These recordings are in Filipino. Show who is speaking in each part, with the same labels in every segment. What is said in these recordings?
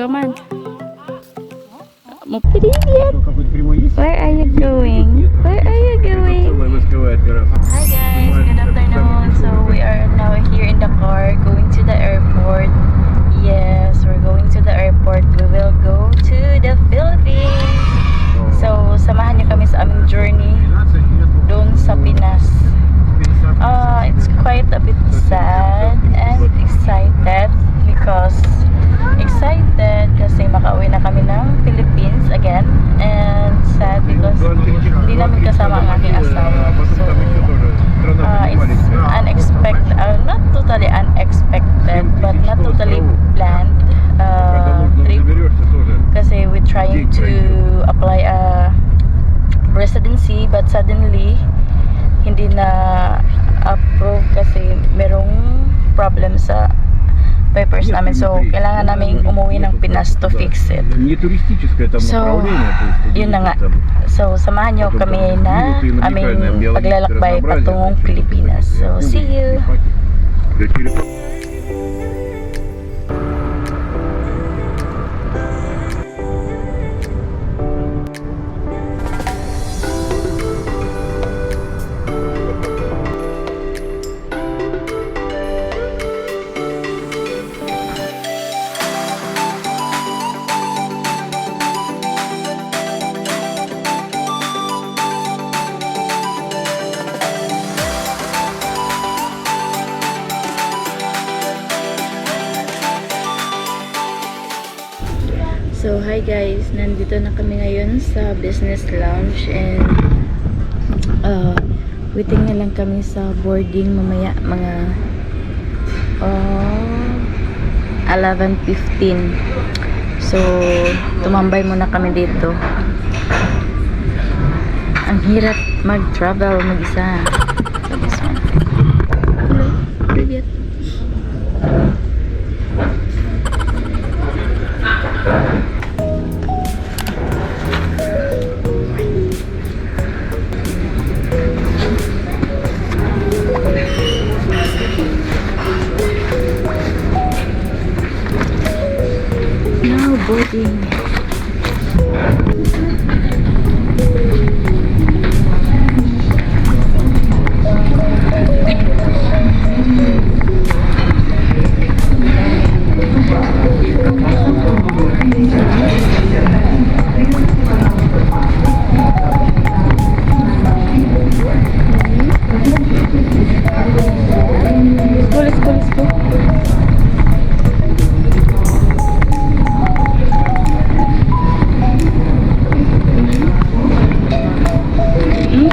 Speaker 1: man. Привет! Where are you going? Where are you going? Hi guys, good afternoon. So we are now here in the car going to the airport. Yes, we're going to the airport. We will go to the Philippines. So samahan niyo kami sa aming journey doon sa Pinas. It's quite a bit sad and excited because kasi makauwi na kami ng Philippines again, and sad because hindi namin kasama ang aking asawa. So it's unexpected, not totally unexpected but not totally planned trip, kasi we're trying to apply a residency but suddenly hindi na approve kasi merong problem sa papers namin, so kailangan namin umuwi ng Pinas to fix it. So yun na nga, so samahan nyo kami na aming paglalakbay patungong Pilipinas. So see you. So hi guys, nandito na kami ngayon sa business lounge, and waiting na lang kami sa boarding mamaya mga 11:15. So tumambay muna kami dito. Ang hirap mag-travel mag-isa. So this one. Hello, привет. Now boarding. Let's go.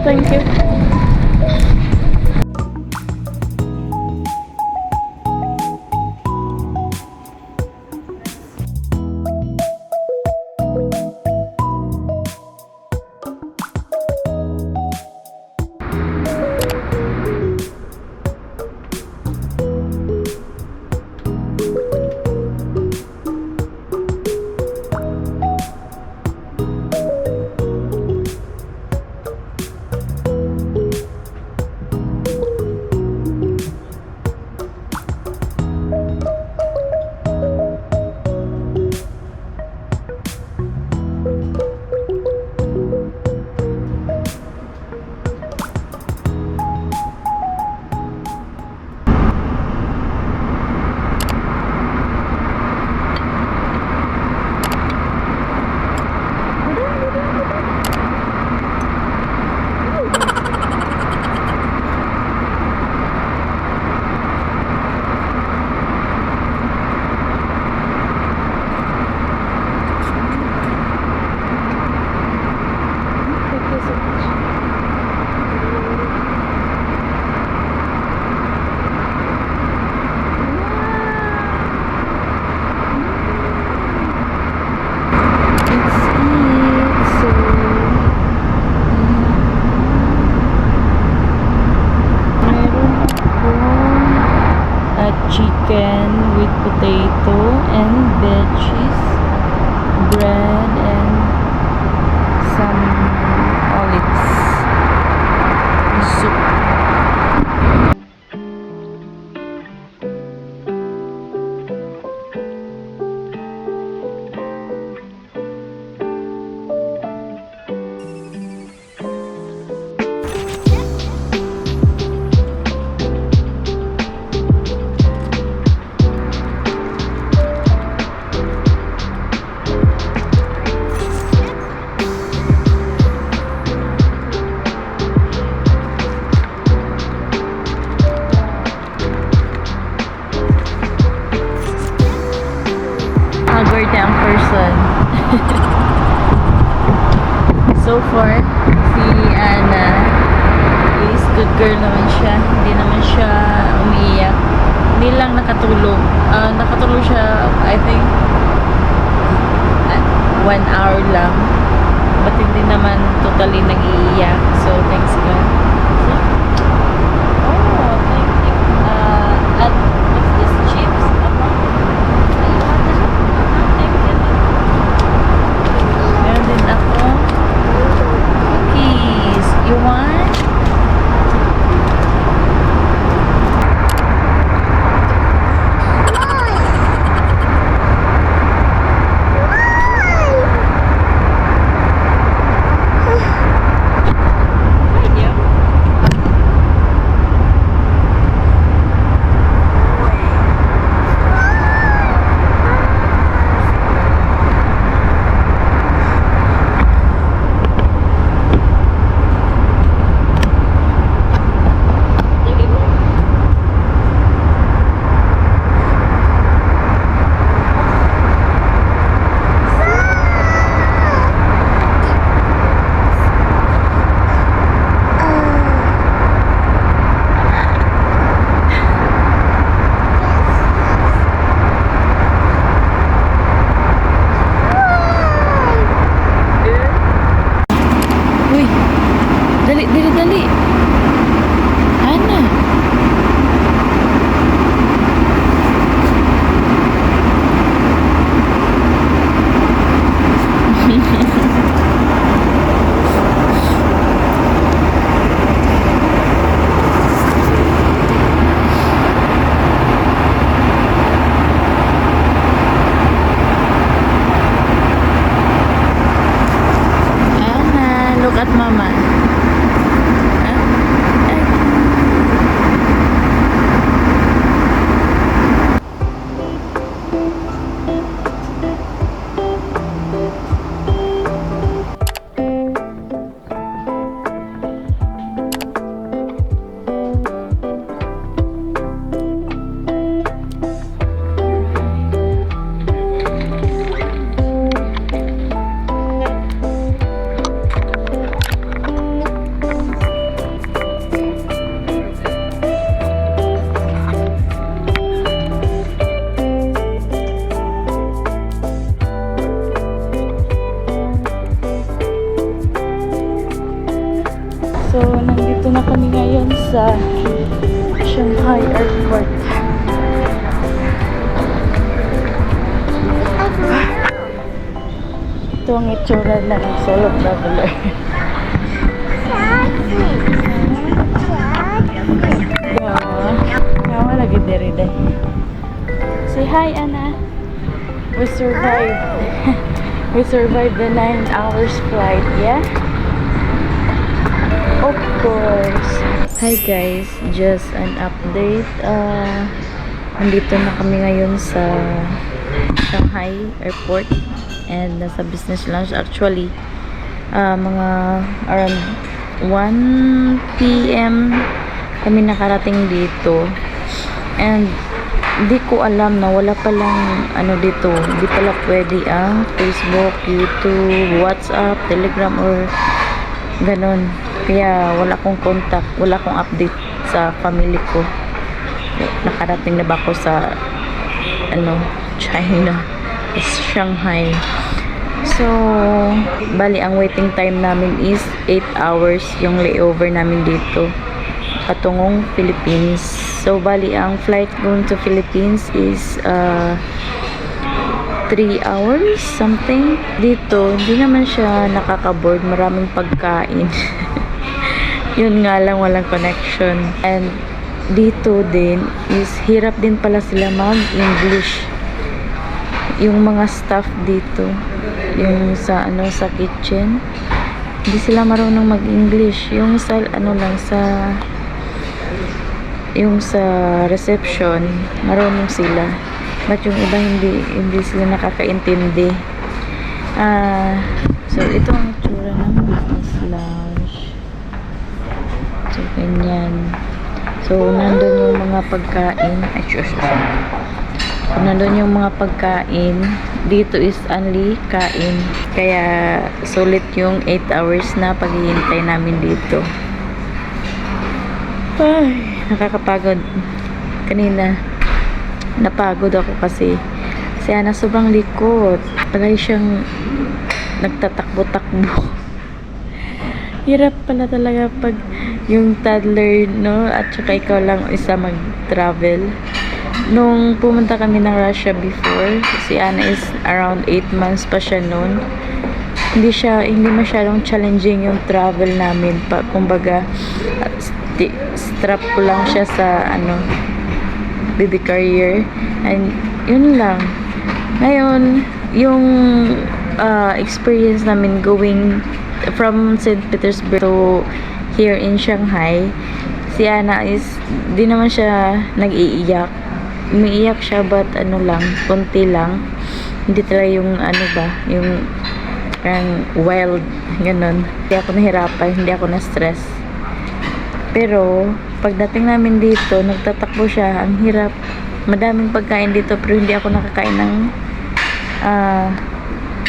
Speaker 1: Thank you. Chicken with potato and veggies, bread and some olives, soup. niya ang person. So far, si Ana is good girl naman siya. Hindi naman siya umiiyak. Hindi lang nakatulog. Nakatulog siya, I think, 1 hour lang. But hindi naman totally nag-iiyak. So, thanks God. So, oh, thank you. At what's this? Chips? Thank you. Meron din ako. Cookies. You want? Dali. Ana. Ana, look at mama. So, nandito na kami ngayon sa Shanghai Airport. Ito ang itsura ng solo traveler. Yawa lagi diri day. Say hi, Ana. We survived. We survived the 9 hours flight, yeah? Of course. Hi guys, just an update. Nandito na kami ngayon sa Shanghai Airport and nasa business lounge. Actually, mga around 1 p.m. kami nakarating dito. And di ko alam na wala palang dito. Di pala pwede ang Facebook, YouTube, WhatsApp, Telegram or ganon. Kaya wala akong contact, wala akong update sa family ko. Nakarating na ba ako sa China, Shanghai. So, bali ang waiting time namin is 8 hours yung layover namin dito patungong Philippines. So, bali ang flight going to Philippines is 3 hours something. Dito, hindi naman siya nakaka-board, maraming pagkain. Yun nga lang, walang connection. And dito din is hirap din pala sila mag-English. Yung mga staff dito, yung sa sa kitchen, hindi sila marunong mag-English. Yung sa yung sa reception, marunong sila. But yung iba hindi sila nakakaintindi. So ito ang itsura ng business lounge. So, ganyan. So, nandun yung mga pagkain. So, nandun yung mga pagkain. dito is only kain. Kaya sulit yung 8 hours na paghihintay namin dito. Ay, nakakapagod. Kanina napagod ako kasi si Ana sobrang likot. Palagi siyang nagtatakbo-takbo. Hirap pala talaga pag yung toddler, no? At saka ikaw lang isa mag-travel. Nung pumunta kami ng Russia before, si Ana is around 8 months pa siya noon. Hindi masyadong challenging yung travel namin. Kumbaga, strap ko lang siya sa baby carrier. And yun lang. Ngayon, yung experience namin going from St. Petersburg to here in Shanghai, si Ana is di naman siya nag-iiyak. Umiiyak siya but konti lang. Hindi talaga yung yung wild, ganun. Hindi ako nahirapan, hindi ako na-stress. Pero pagdating namin dito, nagtatakbo siya. Ang hirap. Madaming pagkain dito pero hindi ako nakakain ng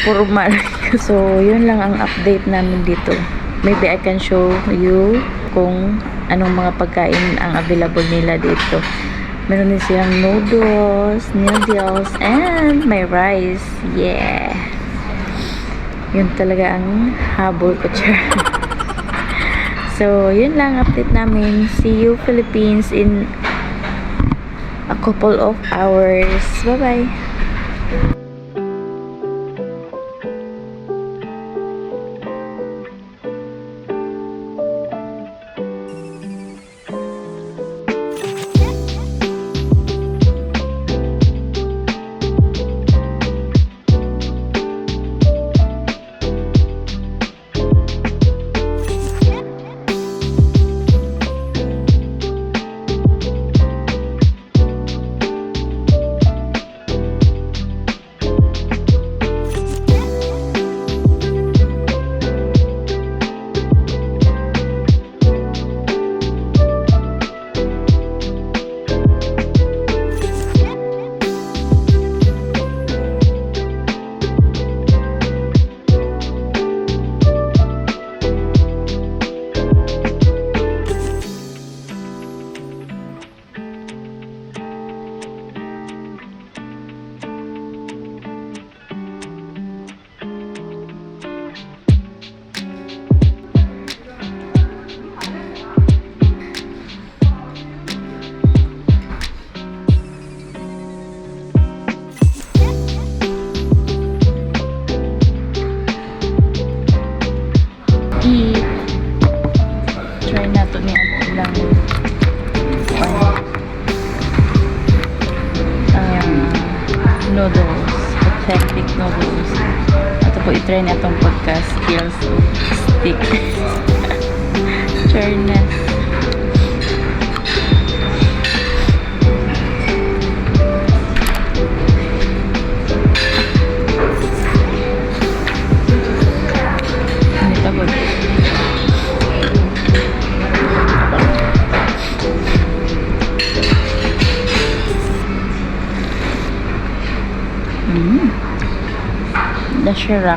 Speaker 1: puro mal. So, yun lang ang update namin dito. Maybe I can show you kung anong mga pagkain ang available nila dito. Meron din silang noodles, and may rice. Yeah! Yun talaga ang habol ko, char. So, yun lang update namin. See you Philippines in a couple of hours. Bye-bye! Try na to niya lang noodles, authentic noodles. Ito po i-try na itong pagka-skills stick. Try na. Hindi pagod. The Shirak.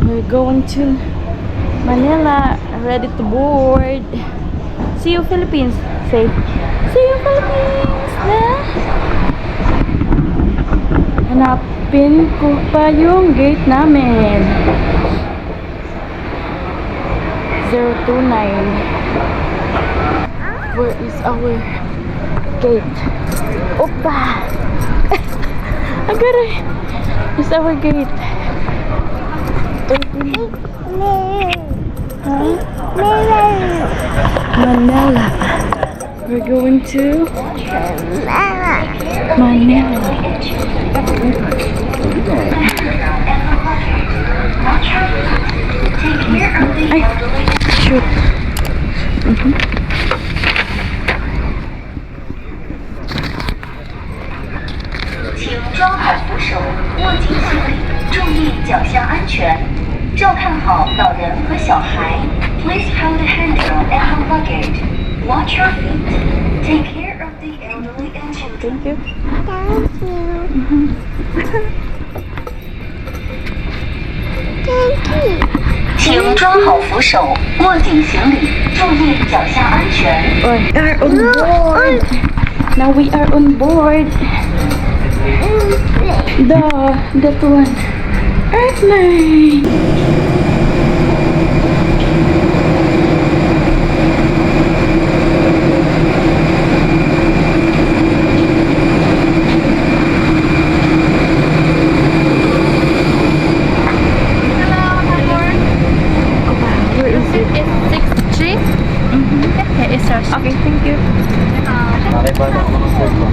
Speaker 1: We're going to Manila, ready to board. See you Philippines. Say, see you Philippines na. Hanapin ko pa yung gate namin. 029. Where is our gate? Opa! I got it. It's our gate. Manila. We're going to Manila.
Speaker 2: 照看好老人和小孩。Please hold the handrail and the luggage. Watch your feet. Take care of the elderly and children.
Speaker 1: Thank you.
Speaker 3: Thank you.
Speaker 2: 请装好扶手，握紧行李，注意脚下安全。
Speaker 1: We are on board. Now we are on board. That one. Airplane. Where is it?
Speaker 3: It's 6-3.
Speaker 1: Okay, it's ours. Okay, thank you.
Speaker 4: May bata ko ng sirko.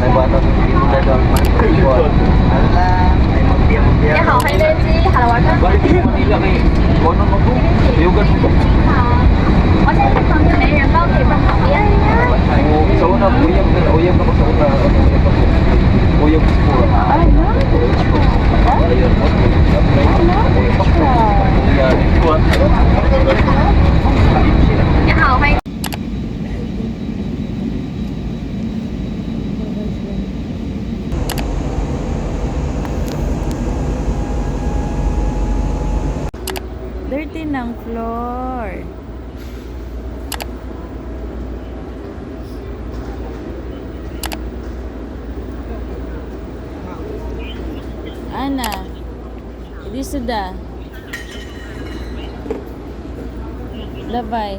Speaker 4: May bata ko hindi mo gagawin man. Ala, may magbiya-magbiya.
Speaker 3: 你好，欢迎飞机，好了，晚上
Speaker 4: Balik sa Manila kay Kono mo ko. Yugan mo ko.
Speaker 3: 好。我现在在旁边没人包，可以放旁边。
Speaker 4: Sa una, uyab na ko sa una. Uyab ko sa una.
Speaker 1: I love it.
Speaker 4: Ayun, uyab.
Speaker 3: 你好，欢迎。
Speaker 1: Dirty ng floor. Ana, hindi sudah. Labay.